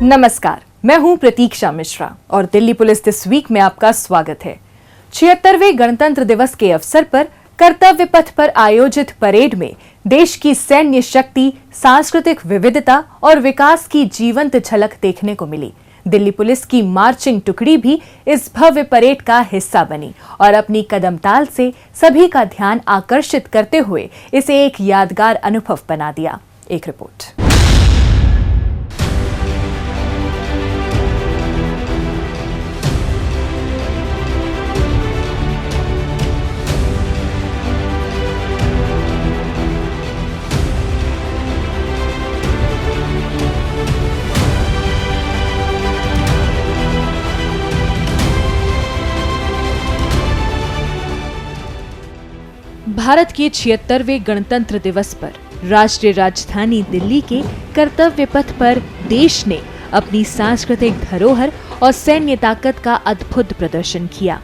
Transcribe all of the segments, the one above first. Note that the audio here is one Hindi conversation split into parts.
नमस्कार, मैं हूं प्रतीक्षा मिश्रा और दिल्ली पुलिस दिस वीक में आपका स्वागत है। 76वें गणतंत्र दिवस के अवसर पर कर्तव्य पथ पर आयोजित परेड में देश की सैन्य शक्ति, सांस्कृतिक विविधता और विकास की जीवंत झलक देखने को मिली। दिल्ली पुलिस की मार्चिंग टुकड़ी भी इस भव्य परेड का हिस्सा बनी और अपनी कदम ताल से सभी का ध्यान आकर्षित करते हुए इसे एक यादगार अनुभव बना दिया। एक रिपोर्ट। भारत के 76वें गणतंत्र दिवस पर राष्ट्रीय राजधानी दिल्ली के कर्तव्य पथ पर देश ने अपनी सांस्कृतिक धरोहर और सैन्य ताकत का अद्भुत प्रदर्शन किया।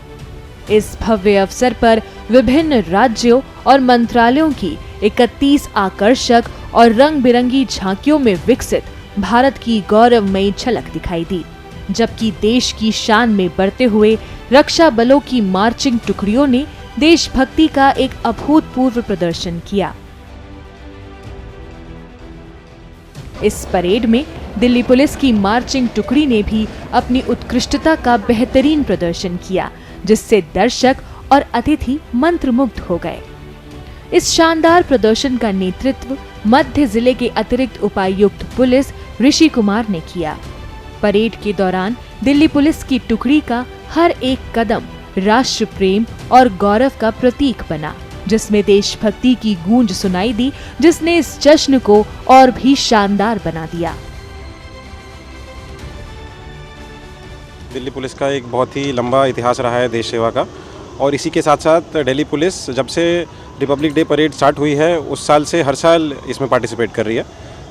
इस भव्य अवसर पर विभिन्न राज्यों और मंत्रालयों की 31 आकर्षक और रंग बिरंगी झांकियों में विकसित भारत की गौरवमयी झलक दिखाई दी, जबकि देश की शान में बढ़ते हुए रक्षा बलों की मार्चिंग टुकड़ियों ने देशभक्ति का एक अभूतपूर्व प्रदर्शन किया। इस परेड में दिल्ली पुलिस की मार्चिंग टुकड़ी ने भी अपनी उत्कृष्टता का बेहतरीन प्रदर्शन किया, जिससे दर्शक और अतिथि मंत्रमुग्ध हो गए। इस शानदार प्रदर्शन का नेतृत्व मध्य जिले के अतिरिक्त उपायुक्त पुलिस ऋषि कुमार ने किया। परेड के दौरान दिल्ली पुलिस की टुकड़ी का हर एक कदम राष्ट्र प्रेम और गौरव का प्रतीक बना, जिसमें देशभक्ति की गूंज सुनाई दी, जिसने इस जश्न को और भी शानदार बना दिया। दिल्ली पुलिस का एक बहुत ही लंबा इतिहास रहा है देश सेवा का, और इसी के साथ साथ दिल्ली पुलिस जब से रिपब्लिक डे परेड स्टार्ट हुई है उस साल से हर साल इसमें पार्टिसिपेट कर रही है।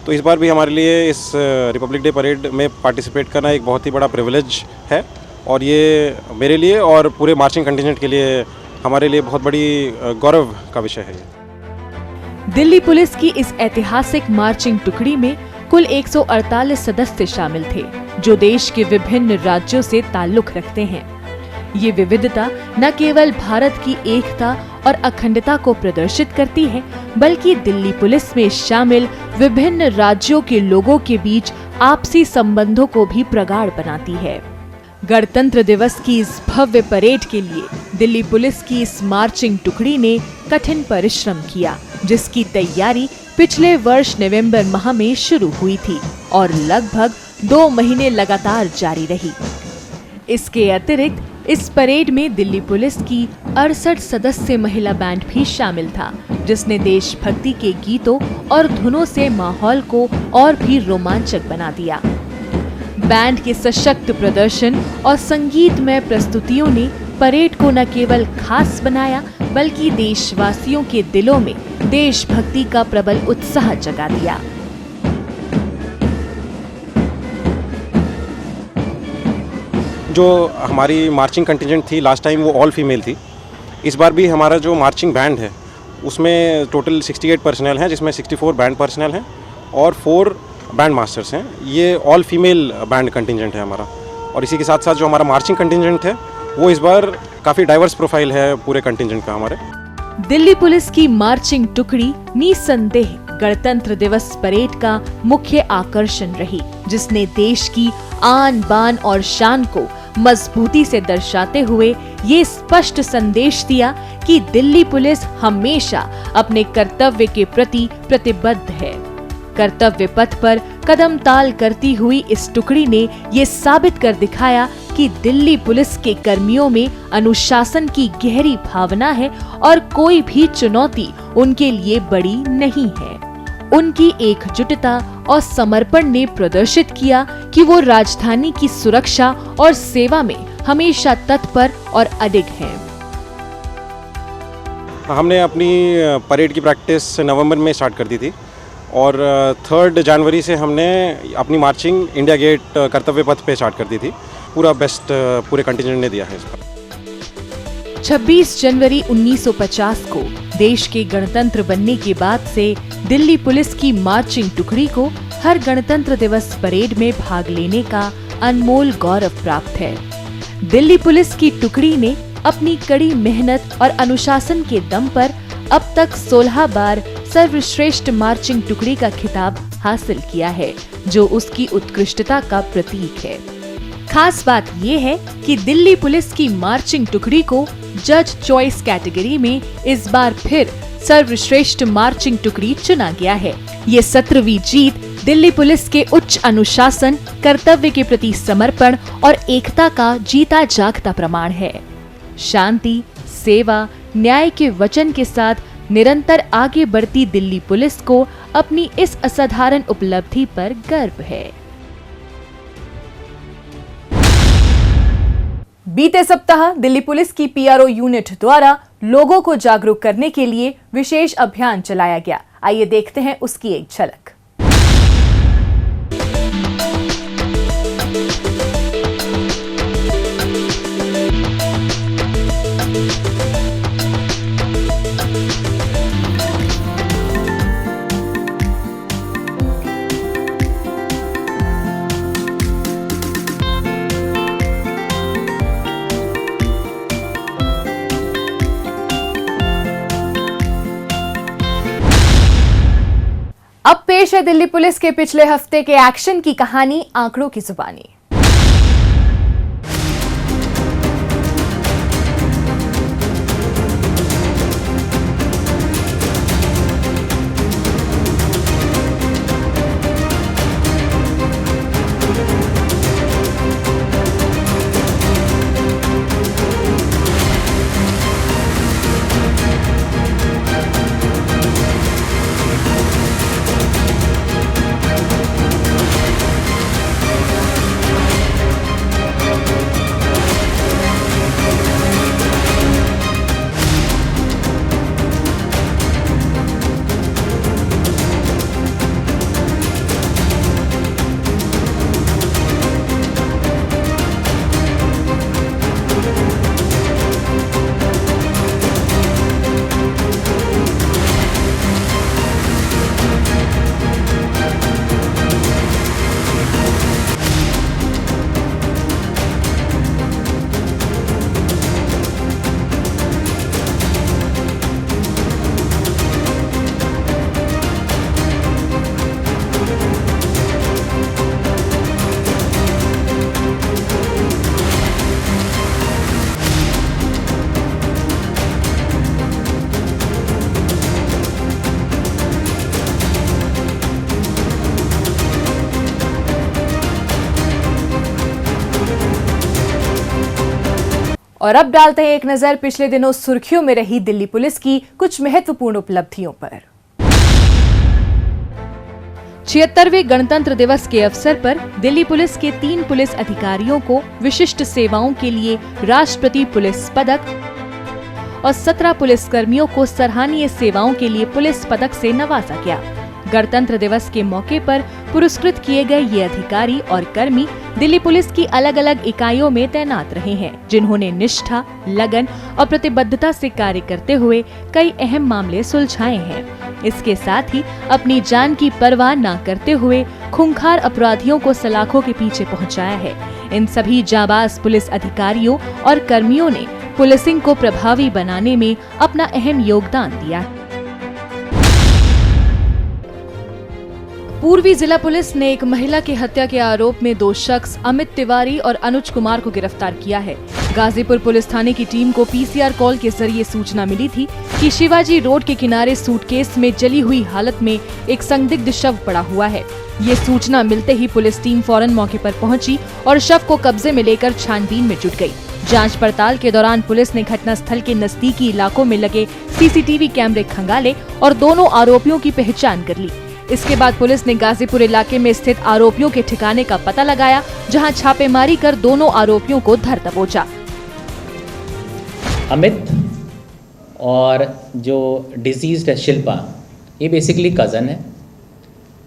तो इस बार भी हमारे लिए इस रिपब्लिक डे परेड में पार्टिसिपेट करना एक बहुत ही बड़ा प्रिविलेज है, और ये मेरे लिए और पूरे मार्चिंग कंटिजेंट के लिए हमारे लिए बहुत बड़ी गौरव का विषय है। दिल्ली पुलिस की इस ऐतिहासिक मार्चिंग टुकड़ी में कुल 148 सदस्य शामिल थे, जो देश के विभिन्न राज्यों से ताल्लुक रखते हैं। ये विविधता न केवल भारत की एकता और अखंडता को प्रदर्शित करती है, बल्कि दिल्ली पुलिस में शामिल विभिन्न राज्यों के लोगों के बीच आपसी संबंधों को भी प्रगाढ़ बनाती है। गणतंत्र दिवस की इस भव्य परेड के लिए दिल्ली पुलिस की इस मार्चिंग टुकड़ी ने कठिन परिश्रम किया, जिसकी तैयारी पिछले वर्ष नवंबर माह में शुरू हुई थी और लगभग 2 महीने लगातार जारी रही। इसके अतिरिक्त इस परेड में दिल्ली पुलिस की 68 सदस्य महिला बैंड भी शामिल था, जिसने देशभक्ति के गीतों और धुनों से माहौल को और भी रोमांचक बना दिया। बैंड के सशक्त प्रदर्शन और संगीतमय प्रस्तुतियों ने परेड को न केवल खास बनाया, बल्कि देशवासियों के दिलों में देशभक्ति का प्रबल उत्साह जगा दिया। जो हमारी मार्चिंग कंटिजेंट थी लास्ट टाइम वो ऑल फीमेल थी। इस बार भी हमारा जो मार्चिंग बैंड है उसमें टोटल 68 पर्सनल हैं, जिसमें 64 बैंड पर्सनल हैं और 4 बैंड मास्टर्स हैं। ये ऑल फीमेल बैंड कंटिजेंट है हमारा, और इसी के साथ साथ जो हमारा मार्चिंग कंटिजेंट है वो इस बार काफ़ी डाइवर्स प्रोफाइल है पूरे कंटिजेंट का हमारे। दिल्ली पुलिस की मार्चिंग टुकड़ी निसंदेह गणतंत्र दिवस परेड का मुख्य आकर्षण रही, जिसने देश की आन बान और शान को मजबूती से दर्शाते हुए ये स्पष्ट संदेश दिया कि दिल्ली पुलिस हमेशा अपने कर्तव्य के प्रति प्रतिबद्ध है। कर्तव्य पथ पर कदम ताल करती हुई इस टुकड़ी ने ये साबित कर दिखाया कि दिल्ली पुलिस के कर्मियों में अनुशासन की गहरी भावना है और कोई भी चुनौती उनके लिए बड़ी नहीं है। उनकी एकजुटता और समर्पण ने प्रदर्शित किया कि वो राजधानी की सुरक्षा और सेवा में हमेशा तत्पर और अडिग हैं। हमने अपनी परेड की प्रैक्टिस नवंबर में स्टार्ट कर दी थी, और 3 जनवरी से हमने अपनी मार्चिंग इंडिया गेट कर्तव्य पथ पे स्टार्ट कर दी थी। पूरा बेस्ट पूरे कंटिजेंट ने दिया है इस पर। 26 जनवरी 1950 को देश के गणतंत्र बनने के बाद से दिल्ली पुलिस की मार्चिंग टुकड़ी को हर गणतंत्र दिवस परेड में भाग लेने का अनमोल गौरव प्राप्त है। दिल्ली पुलिस की टुकड़ी ने अपनी कड़ी मेहनत और अनुशासन के दम पर अब तक 16 बार सर्वश्रेष्ठ मार्चिंग टुकड़ी का खिताब हासिल किया है, जो उसकी उत्कृष्टता का प्रतीक है। खास बात ये है कि दिल्ली पुलिस की मार्चिंग टुकड़ी को जज चॉइस कैटेगरी में इस बार फिर सर्वश्रेष्ठ मार्चिंग टुकड़ी चुना गया है। ये 17वीं जीत दिल्ली पुलिस के उच्च अनुशासन, कर्तव्य के प्रति समर्पण और एकता का जीता जागता प्रमाण है। शांति, सेवा, न्याय के वचन के साथ निरंतर आगे बढ़ती दिल्ली पुलिस को अपनी इस असाधारण उपलब्धि पर गर्व है। बीते सप्ताह दिल्ली पुलिस की पीआरओ यूनिट द्वारा लोगों को जागरूक करने के लिए विशेष अभियान चलाया गया। आइए देखते हैं उसकी एक झलक। अब पेश है दिल्ली पुलिस के पिछले हफ्ते के एक्शन की कहानी आंकड़ों की जुबानी। और अब डालते हैं एक नजर पिछले दिनों सुर्खियों में रही दिल्ली पुलिस की कुछ महत्वपूर्ण उपलब्धियों पर। 76वें गणतंत्र दिवस के अवसर पर दिल्ली पुलिस के 3 पुलिस अधिकारियों को विशिष्ट सेवाओं के लिए राष्ट्रपति पुलिस पदक और 17 पुलिस कर्मियों को सराहनीय सेवाओं के लिए पुलिस पदक से नवाजा गया। गणतंत्र दिवस के मौके पर पुरस्कृत किए गए ये अधिकारी और कर्मी दिल्ली पुलिस की अलग अलग इकाइयों में तैनात रहे हैं, जिन्होंने निष्ठा, लगन और प्रतिबद्धता से कार्य करते हुए कई अहम मामले सुलझाए हैं। इसके साथ ही अपनी जान की परवाह न करते हुए खूंखार अपराधियों को सलाखों के पीछे पहुंचाया है। इन सभी जाबाज पुलिस अधिकारियों और कर्मियों ने पुलिसिंग को प्रभावी बनाने में अपना अहम योगदान दिया है। पूर्वी जिला पुलिस ने एक महिला की हत्या के आरोप में 2 शख्स अमित तिवारी और अनुज कुमार को गिरफ्तार किया है। गाजीपुर पुलिस थाने की टीम को पीसीआर कॉल के जरिए सूचना मिली थी कि शिवाजी रोड के किनारे सूटकेस में जली हुई हालत में एक संदिग्ध शव पड़ा हुआ है। ये सूचना मिलते ही पुलिस टीम फौरन मौके पर पहुंची और शव को कब्जे में लेकर छानबीन में जुट गई। जांच पड़ताल के दौरान पुलिस ने घटनास्थल के नजदीकी इलाकों में लगे सीसीटीवी कैमरे खंगाले और दोनों आरोपियों की पहचान कर ली। इसके बाद पुलिस ने गाजीपुर इलाके में स्थित आरोपियों के ठिकाने का पता लगाया, जहां छापेमारी कर दोनों आरोपियों को धर दबोचा। अमित और जो डिजीज्ड है शिल्पा, ये बेसिकली कज़न है।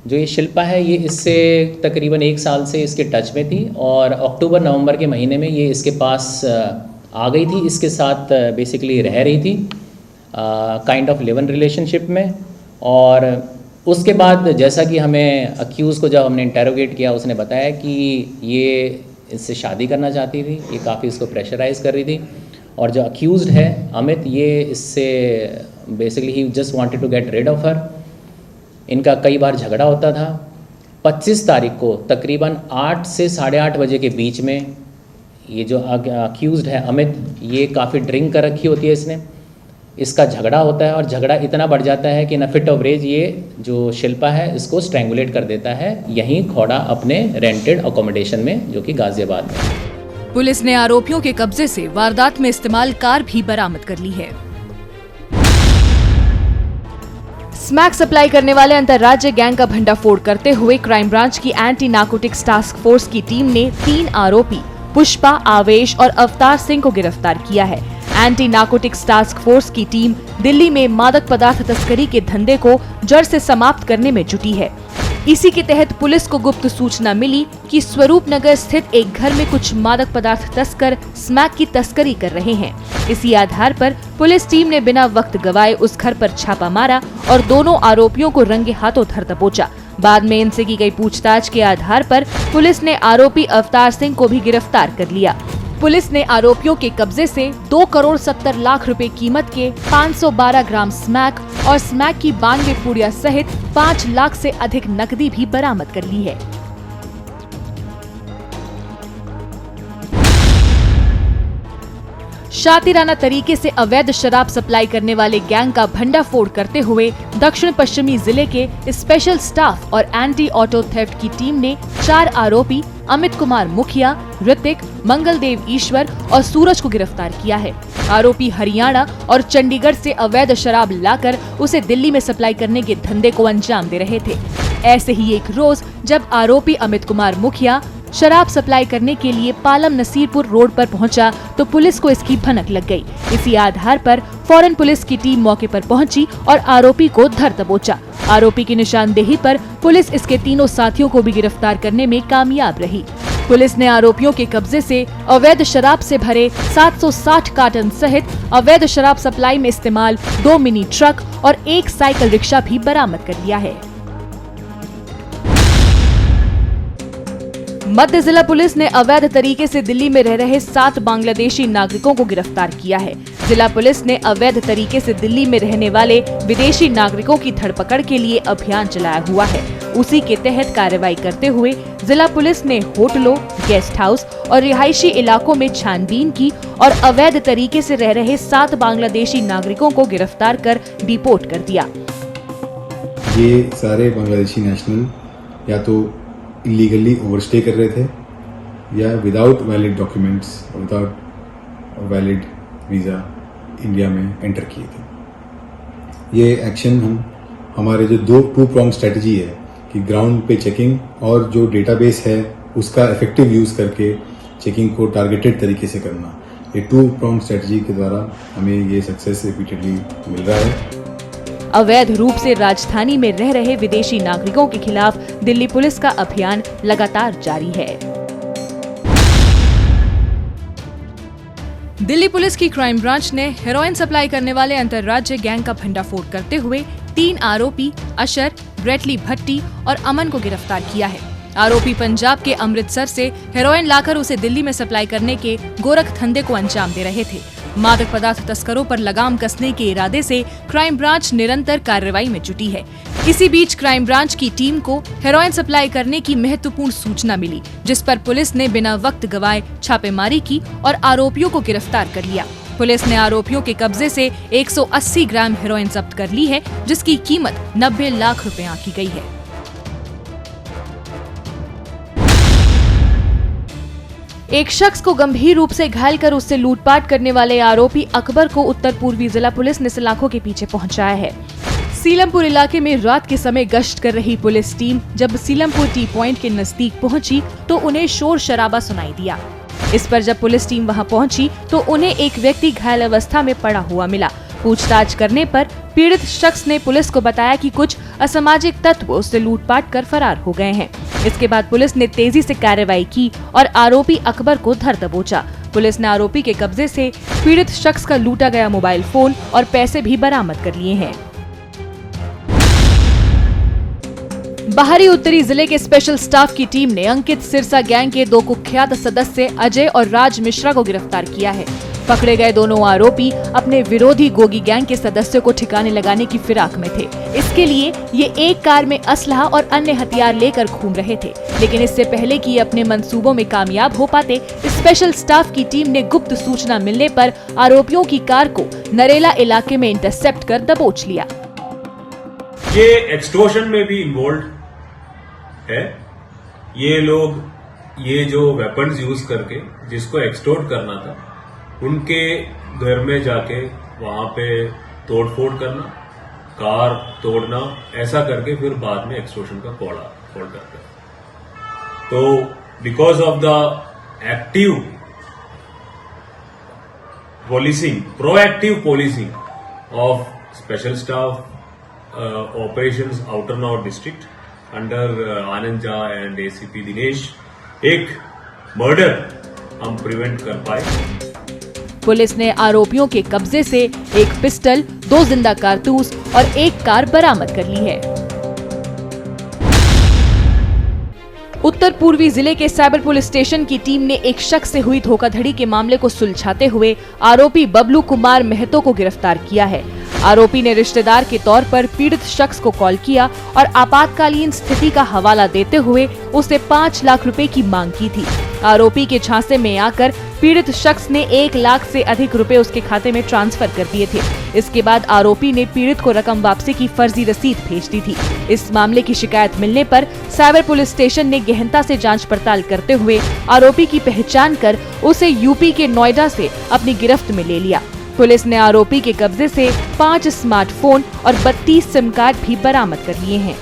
जो ये शिल्पा है ये इससे तकरीबन 1 साल से इसके टच में थी और अक्टूबर नवंबर के महीने में ये इसके पास आ गई थी। इसके साथ बेसिकली रह रही थी kind of live in relationship में। और उसके बाद जैसा कि हमें अक्यूज़ को जब हमने इंटेरोगेट किया, उसने बताया कि ये इससे शादी करना चाहती थी, ये काफ़ी इसको प्रेशराइज़ कर रही थी, और जो अक्यूज़ड है अमित, ये इससे basically he just wanted to get rid of her. इनका कई बार झगड़ा होता था। 25 तारीख को तकरीबन 8 से 8:30 बजे के बीच में ये जो अक्यूज़ड है अमित, ये काफ़ी ड्रिंक कर रखी होती है इसने, इसका झगड़ा होता है और झगड़ा इतना बढ़ जाता है कि इन अ फिट ऑफ रेज ये जो शिल्पा है इसको स्ट्रैंगुलेट कर देता है यहीं खोड़ा अपने रेंटेड अकोमोडेशन में, जो कि गाजियाबाद में। पुलिस ने आरोपियों के कब्जे से वारदात में इस्तेमाल कार भी बरामद कर ली है। स्मैक सप्लाई करने वाले अंतर्राज्य गैंग का भंडाफोड़ करते हुए क्राइम ब्रांच की एंटी नार्कोटिक्स टास्क फोर्स की टीम ने 3 आरोपी पुष्पा, आवेश और अवतार सिंह को गिरफ्तार किया है। एंटी नार्कोटिक्स टास्क फोर्स की टीम दिल्ली में मादक पदार्थ तस्करी के धंधे को जड़ से समाप्त करने में जुटी है। इसी के तहत पुलिस को गुप्त सूचना मिली कि स्वरूप नगर स्थित एक घर में कुछ मादक पदार्थ तस्कर स्मैक की तस्करी कर रहे हैं। इसी आधार पर पुलिस टीम ने बिना वक्त गवाए उस घर पर छापा मारा और दोनों आरोपियों को रंगे हाथों धर दबोचा। बाद में इनसे की गई पूछताछ के आधार पर पुलिस ने आरोपी अवतार सिंह को भी गिरफ्तार कर लिया। पुलिस ने आरोपियों के कब्जे से 2,70,00,000 रुपए कीमत के 512 ग्राम स्मैक और स्मैक की 92 पुड़िया सहित 5 लाख से अधिक नकदी भी बरामद कर ली है। शातिराना तरीके से अवैध शराब सप्लाई करने वाले गैंग का भंडाफोड़ करते हुए दक्षिण पश्चिमी जिले के स्पेशल स्टाफ और एंटी ऑटो थेफ्ट की टीम ने 4 आरोपी अमित कुमार मुखिया, ऋतिक, मंगलदेव ईश्वर और सूरज को गिरफ्तार किया है। आरोपी हरियाणा और चंडीगढ़ से अवैध शराब लाकर उसे दिल्ली में सप्लाई करने के धंधे को अंजाम दे रहे थे। ऐसे ही एक रोज जब आरोपी अमित कुमार मुखिया शराब सप्लाई करने के लिए पालम नसीरपुर रोड पर पहुंचा तो पुलिस को इसकी भनक लग गई। इसी आधार पर फौरन पुलिस की टीम मौके पर पहुंची और आरोपी को धर दबोचा। आरोपी की निशानदेही पर पुलिस इसके तीनों साथियों को भी गिरफ्तार करने में कामयाब रही। पुलिस ने आरोपियों के कब्जे से अवैध शराब से भरे 760 कार्टन सहित अवैध शराब सप्लाई में इस्तेमाल 2 मिनी ट्रक और 1 साइकिल रिक्शा भी बरामद कर लिया है। मध्य जिला पुलिस ने अवैध तरीके से दिल्ली में रह रहे 7 बांग्लादेशी नागरिकों को गिरफ्तार किया है। जिला पुलिस ने अवैध तरीके से दिल्ली में रहने वाले विदेशी नागरिकों की धरपकड़ के लिए अभियान चलाया हुआ है। उसी के तहत कार्रवाई करते हुए जिला पुलिस ने होटलों, गेस्ट हाउस और रिहायशी इलाकों में छानबीन की और अवैध तरीके से रह रहे 7 बांग्लादेशी नागरिकों को गिरफ्तार कर डिपोर्ट कर दिया। ये सारे बांग्लादेशी नेशनल या तो इलीगली ओवरस्टे कर रहे थे या without valid documents, without valid visa India में एंटर किए थे। ये एक्शन हमारे जो 2 प्रॉन्ग स्ट्रेटजी है कि ग्राउंड पे चेकिंग और जो डेटाबेस है उसका इफेक्टिव यूज़ करके चेकिंग को टारगेटेड तरीके से करना, ये 2 प्रॉन्ग स्ट्रेटजी के द्वारा हमें ये सक्सेस रिपीटेडली मिल रहा है। अवैध रूप से राजधानी में रह रहे विदेशी नागरिकों के खिलाफ दिल्ली पुलिस का अभियान लगातार जारी है। दिल्ली पुलिस की क्राइम ब्रांच ने हेरोइन सप्लाई करने वाले अंतर्राज्य गैंग का भंडाफोड़ करते हुए 3 आरोपी अशर, ब्रेटली भट्टी और अमन को गिरफ्तार किया है। आरोपी पंजाब के अमृतसर से हेरोइन लाकर उसे दिल्ली में सप्लाई करने के गोरख धंधे को अंजाम दे रहे थे। मादक पदार्थ तस्करों पर लगाम कसने के इरादे से क्राइम ब्रांच निरंतर कार्रवाई में जुटी है। इसी बीच क्राइम ब्रांच की टीम को हेरोइन सप्लाई करने की महत्वपूर्ण सूचना मिली, जिस पर पुलिस ने बिना वक्त गवाए छापेमारी की और आरोपियों को गिरफ्तार कर लिया। पुलिस ने आरोपियों के कब्जे से 180 ग्राम हेरोइन जब्त कर ली है, जिसकी कीमत 90 लाख रुपए आंकी गई है। एक शख्स को गंभीर रूप से घायल कर उससे लूटपाट करने वाले आरोपी अकबर को उत्तर पूर्वी जिला पुलिस ने सलाखों के पीछे पहुंचाया है। सीलमपुर इलाके में रात के समय गश्त कर रही पुलिस टीम जब सीलमपुर टी पॉइंट के नजदीक पहुंची तो उन्हें शोर शराबा सुनाई दिया। इस पर जब पुलिस टीम वहां पहुंची तो उन्हें एक व्यक्ति घायल अवस्था में पड़ा हुआ मिला। पूछताछ करने पर पीड़ित शख्स ने पुलिस को बताया कि कुछ असामाजिक तत्व उससे लूटपाट कर फरार हो गए हैं। इसके बाद पुलिस ने तेजी से कार्रवाई की और आरोपी अकबर को धर दबोचा। पुलिस ने आरोपी के कब्जे से पीड़ित शख्स का लूटा गया मोबाइल फोन और पैसे भी बरामद कर लिए हैं। बाहरी उत्तरी जिले के स्पेशल स्टाफ की टीम ने अंकित सिरसा गैंग के 2 कुख्यात सदस्य अजय और राज मिश्रा को गिरफ्तार किया है। पकड़े गए दोनों आरोपी अपने विरोधी गोगी गैंग के सदस्यों को ठिकाने लगाने की फिराक में थे। इसके लिए ये एक कार में असलहा और अन्य हथियार लेकर घूम रहे थे, लेकिन इससे पहले कि ये अपने मंसूबों में कामयाब हो पाते, स्पेशल स्टाफ की टीम ने गुप्त सूचना मिलने पर आरोपियों की कार को नरेला इलाके में इंटरसेप्ट कर दबोच लिया। ये एक्सटॉर्शन में भी इन्वॉल्व है। ये लोग ये जो वेपन्स यूज करके जिसको एक्सटॉर्ट करना था, उनके घर में जाके वहां पे तोड़फोड़ करना, कार तोड़ना, ऐसा करके फिर बाद में एक्सटॉर्शन का कॉल करते हैं। तो because of the active policing, proactive policing of special staff operations outer north district under Anand Jha and ACP Dinesh, एक मर्डर हम प्रिवेंट कर पाए। पुलिस ने आरोपियों के कब्जे से एक पिस्टल, 2 जिंदा कारतूस और एक कार बरामद कर ली है। उत्तर पूर्वी जिले के साइबर पुलिस स्टेशन की टीम ने एक शख्स से हुई धोखाधड़ी के मामले को सुलझाते हुए आरोपी बबलू कुमार महतो को गिरफ्तार किया है। आरोपी ने रिश्तेदार के तौर पर पीड़ित शख्स को कॉल किया और आपातकालीन स्थिति का हवाला देते हुए उसे 5 लाख रुपए की मांग की थी। आरोपी के झांसे में आकर पीड़ित शख्स ने 1 लाख से अधिक रुपए उसके खाते में ट्रांसफर कर दिए थे। इसके बाद आरोपी ने पीड़ित को रकम वापसी की फर्जी रसीद भेज दी थी। इस मामले की शिकायत मिलने पर साइबर पुलिस स्टेशन ने गहनता से जांच पड़ताल करते हुए आरोपी की पहचान कर उसे यूपी के नोएडा से अपनी गिरफ्त में ले लिया। पुलिस ने आरोपी के कब्जे से 5 स्मार्टफोन और 32 सिम कार्ड भी बरामद कर लिए हैं।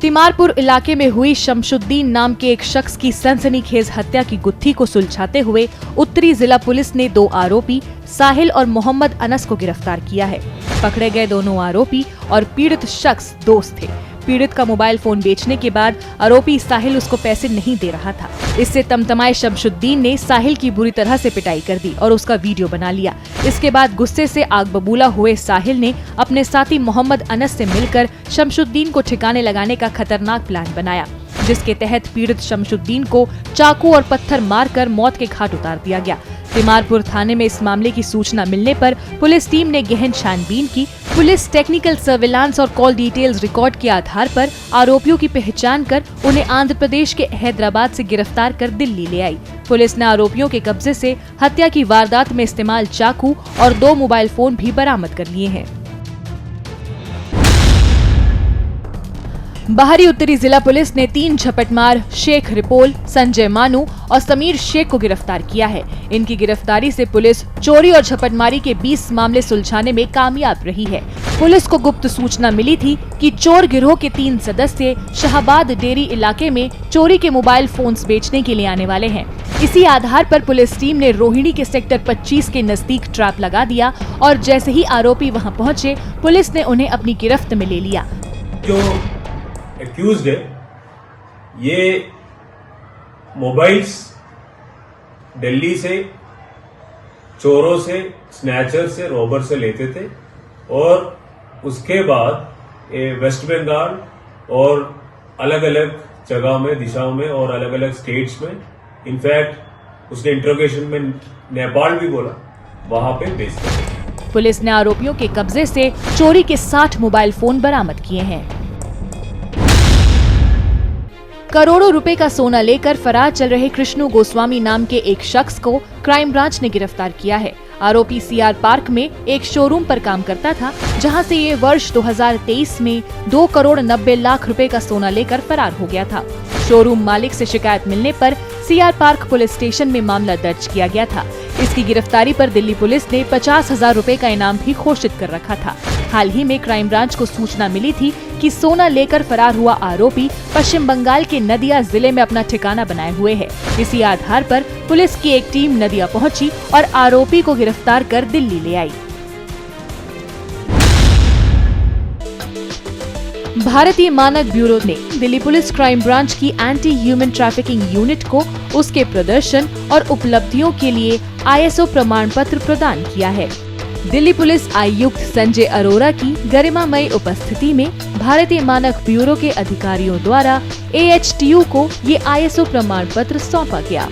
तिमारपुर इलाके में हुई शमशुद्दीन नाम के एक शख्स की सनसनीखेज हत्या की गुत्थी को सुलझाते हुए उत्तरी जिला पुलिस ने 2 आरोपी साहिल और मोहम्मद अनस को गिरफ्तार किया है। पकड़े गए दोनों आरोपी और पीड़ित शख्स दोस्त थे। पीड़ित का मोबाइल फोन बेचने के बाद आरोपी साहिल उसको पैसे नहीं दे रहा था। इससे तमतमाए शमशुद्दीन ने साहिल की बुरी तरह से पिटाई कर दी और उसका वीडियो बना लिया। इसके बाद गुस्से से आग बबूला हुए साहिल ने अपने साथी मोहम्मद अनस से मिलकर शमशुद्दीन को ठिकाने लगाने का खतरनाक प्लान बनाया, जिसके तहत पीड़ित शमशुद्दीन को चाकू और पत्थर मारकर मौत के घाट उतार दिया गया। तिमारपुर थाने में इस मामले की सूचना मिलने पर पुलिस टीम ने गहन छानबीन की। पुलिस टेक्निकल सर्विलांस और कॉल डिटेल्स रिकॉर्ड के आधार पर आरोपियों की पहचान कर उन्हें आंध्र प्रदेश के हैदराबाद से गिरफ्तार कर दिल्ली ले आई। पुलिस ने आरोपियों के कब्जे से हत्या की वारदात में इस्तेमाल चाकू और 2 मोबाइल फोन भी बरामद कर लिए हैं। बाहरी उत्तरी जिला पुलिस ने 3 झपटमार शेख रिपोल, संजय मानू और समीर शेख को गिरफ्तार किया है। इनकी गिरफ्तारी से पुलिस चोरी और झपटमारी के 20 मामले सुलझाने में कामयाब रही है। पुलिस को गुप्त सूचना मिली थी कि चोर गिरोह के 3 सदस्य शाहबाद डेरी इलाके में चोरी के मोबाइल फोन्स बेचने के लिए आने वाले हैं। इसी आधार पर पुलिस टीम ने रोहिणी के सेक्टर 25 के नजदीक ट्रैप लगा दिया और जैसे ही आरोपी वहां पहुंचे, पुलिस ने उन्हें अपनी गिरफ्त में ले लिया। एक्यूज्ड है, ये मोबाइल्स दिल्ली से चोरों से, स्नैचर से, रॉबर से लेते थे और उसके बाद वेस्ट बंगाल और अलग अलग जगह में, दिशाओं में और अलग अलग स्टेट्स में, इनफैक्ट उसने इंट्रोगेशन में नेपाल भी बोला, वहां पे बेचते थे। पुलिस ने आरोपियों के कब्जे से चोरी के 60 मोबाइल फोन बरामद किए हैं। करोड़ों रुपए का सोना लेकर फरार चल रहे कृष्णु गोस्वामी नाम के एक शख्स को क्राइम ब्रांच ने गिरफ्तार किया है। आरोपी सीआर पार्क में एक शोरूम पर काम करता था, जहां से ये वर्ष 2023 में 2 करोड़ 90 लाख रुपए का सोना लेकर फरार हो गया था। शोरूम मालिक से शिकायत मिलने पर सीआर पार्क पुलिस स्टेशन में मामला दर्ज किया गया था। इसकी गिरफ्तारी पर दिल्ली पुलिस ने 50,000 रुपए का इनाम भी घोषित कर रखा था। हाल ही में क्राइम ब्रांच को सूचना मिली थी कि सोना लेकर फरार हुआ आरोपी पश्चिम बंगाल के नदिया जिले में अपना ठिकाना बनाए हुए है। इसी आधार पर पुलिस की एक टीम नदिया पहुंची और आरोपी को गिरफ्तार कर दिल्ली ले आई। भारतीय मानक ब्यूरो ने दिल्ली पुलिस क्राइम ब्रांच की एंटी ह्यूमन ट्रैफिकिंग यूनिट को उसके प्रदर्शन और उपलब्धियों के लिए ISO प्रमाण पत्र प्रदान किया है। दिल्ली पुलिस आयुक्त संजय अरोरा की गरिमामयी उपस्थिति में भारतीय मानक ब्यूरो के अधिकारियों द्वारा AHTU को ये ISO प्रमाण पत्र सौंपा गया।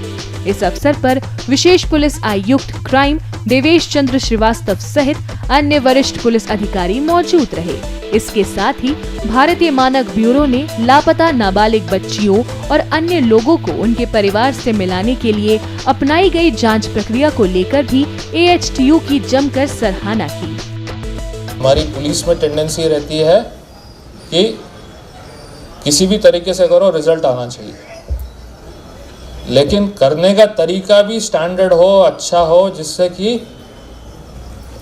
इस अवसर पर विशेष पुलिस आयुक्त क्राइम देवेश चंद्र श्रीवास्तव सहित अन्य वरिष्ठ पुलिस अधिकारी मौजूद रहे। इसके साथ ही भारतीय मानक ब्यूरो ने लापता नाबालिग बच्चियों और अन्य लोगों को उनके परिवार से मिलाने के लिए अपनाई गई जांच प्रक्रिया को लेकर भी AHTU की जमकर सराहना की। हमारी पुलिस में टेंडेंसी रहती है कि किसी भी तरीके से करो, रिजल्ट आना चाहिए, लेकिन करने का तरीका भी स्टैंडर्ड हो, अच्छा हो, जिससे कि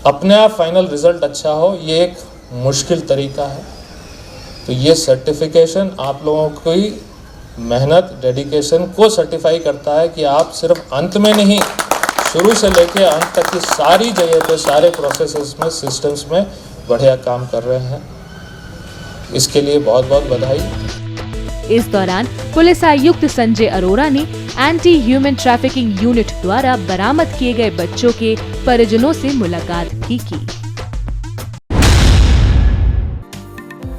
अपने आप फाइनल रिजल्ट अच्छा हो। ये एक मुश्किल तरीका है। तो ये सर्टिफिकेशन आप लोगों की मेहनत, डेडिकेशन को सर्टिफाई करता है कि आप सिर्फ अंत में नहीं, शुरू से लेकर अंत तक की सारी जगह पे, सारे प्रोसेसेस में, सिस्टम्स में बढ़िया काम कर रहे हैं। इसके लिए बहुत बहुत बधाई। इस दौरान पुलिस आयुक्त संजय अरोरा ने एंटी ह्यूमन ट्रैफिकिंग यूनिट द्वारा बरामद किए गए बच्चों के परिजनों से मुलाकात भी की।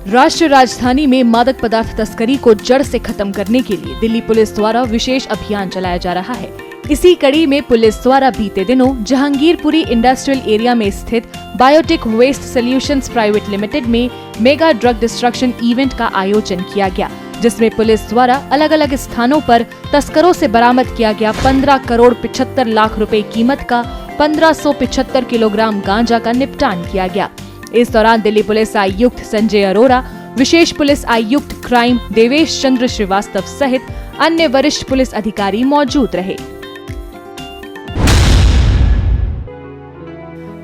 राष्ट्रीय राजधानी में मादक पदार्थ तस्करी को जड़ से खत्म करने के लिए दिल्ली पुलिस द्वारा विशेष अभियान चलाया जा रहा है। इसी कड़ी में पुलिस द्वारा बीते दिनों जहांगीरपुरी इंडस्ट्रियल एरिया में स्थित biotech waste solutions private limited में मेगा ड्रग डिस्ट्रक्शन इवेंट का आयोजन किया गया, जिसमें पुलिस द्वारा अलग अलग स्थानों पर तस्करों से बरामद किया गया 15 करोड़ 75 लाख रुपए कीमत का 1575 किलोग्राम गांजा का निपटान किया गया। इस दौरान दिल्ली पुलिस आयुक्त संजय अरोरा, विशेष पुलिस आयुक्त क्राइम देवेश चंद्र श्रीवास्तव सहित अन्य वरिष्ठ पुलिस अधिकारी मौजूद रहे।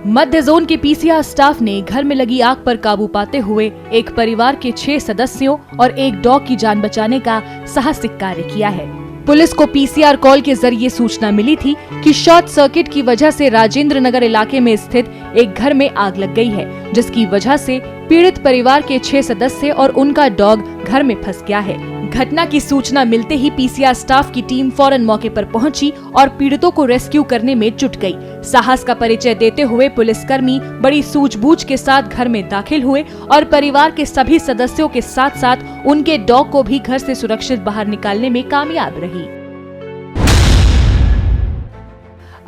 मध्य जोन के PCR स्टाफ ने घर में लगी आग पर काबू पाते हुए एक परिवार के 6 सदस्यों और एक डॉग की जान बचाने का साहसिक कार्य किया है। पुलिस को PCR कॉल के जरिए सूचना मिली थी कि शॉर्ट सर्किट की वजह से राजेंद्र नगर इलाके में स्थित एक घर में आग लग गई है, जिसकी वजह से पीड़ित परिवार के 6 सदस्य और उनका डॉग घर में फंस गया है। घटना की सूचना मिलते ही PCR स्टाफ की टीम फौरन मौके पर पहुंची और पीड़ितों को रेस्क्यू करने में जुट गई। साहस का परिचय देते हुए पुलिसकर्मी बड़ी सूझबूझ के साथ घर में दाखिल हुए और परिवार के सभी सदस्यों के साथ साथ उनके डॉग को भी घर से सुरक्षित बाहर निकालने में कामयाब रही।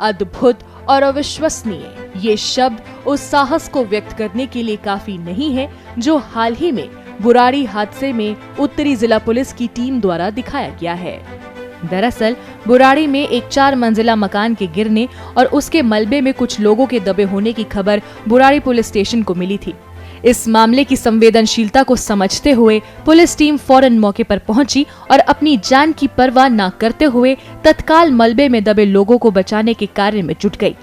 अद्भुत और अविश्वसनीय ये शब्द उस साहस को व्यक्त करने के लिए काफी नहीं है जो हाल ही में बुराड़ी हादसे में उत्तरी जिला पुलिस की टीम द्वारा दिखाया गया है। दरअसल बुराड़ी में एक 4 मंजिला मकान के गिरने और उसके मलबे में कुछ लोगों के दबे होने की खबर बुराड़ी पुलिस स्टेशन को मिली थी। इस मामले की संवेदनशीलता को समझते हुए पुलिस टीम फौरन मौके पर पहुंची और अपनी जान की परवाह न करते हुए तत्काल मलबे में दबे लोगों को बचाने के कार्य में जुट गई।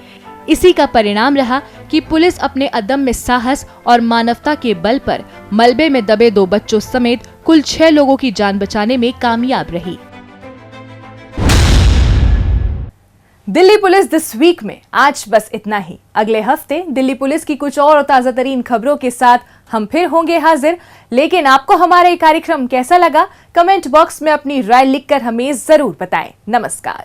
इसी का परिणाम रहा कि पुलिस अपने अदम्य साहस और मानवता के बल पर मलबे में दबे 2 बच्चों समेत कुल 6 लोगों की जान बचाने में कामयाब रही। दिल्ली पुलिस दिस वीक में आज बस इतना ही। अगले हफ्ते दिल्ली पुलिस की कुछ और ताजा तरीन खबरों के साथ हम फिर होंगे हाजिर। लेकिन आपको हमारा ये कार्यक्रम कैसा लगा, कमेंट बॉक्स में अपनी राय लिखकर हमें जरूर बताएं। नमस्कार।